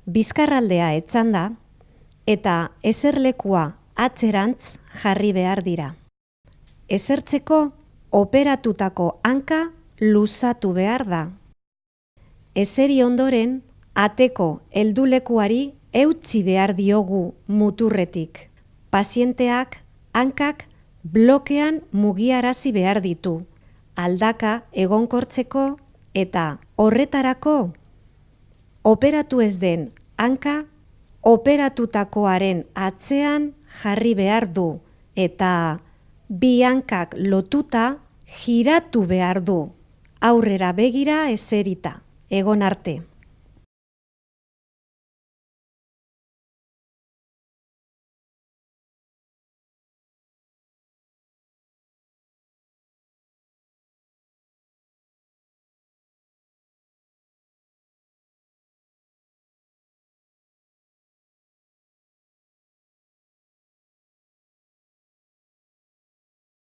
bizkarraldea etzanda eta eserlekua atzerantz jarri behar dira. Esertzeko operatutako hanka luzatu behar da. Eseri ondoren, ateko heldulekuari eutsi behar diogu muturretik. Pazienteak hankak blokean mugiarazi behar ditu, aldaka egonkortzeko eta horretarako operatu ez den hanka operatutakoaren atzean jarri behar du eta bi hankak lotuta giratu behar du, aurrera begira eserita, egon arte.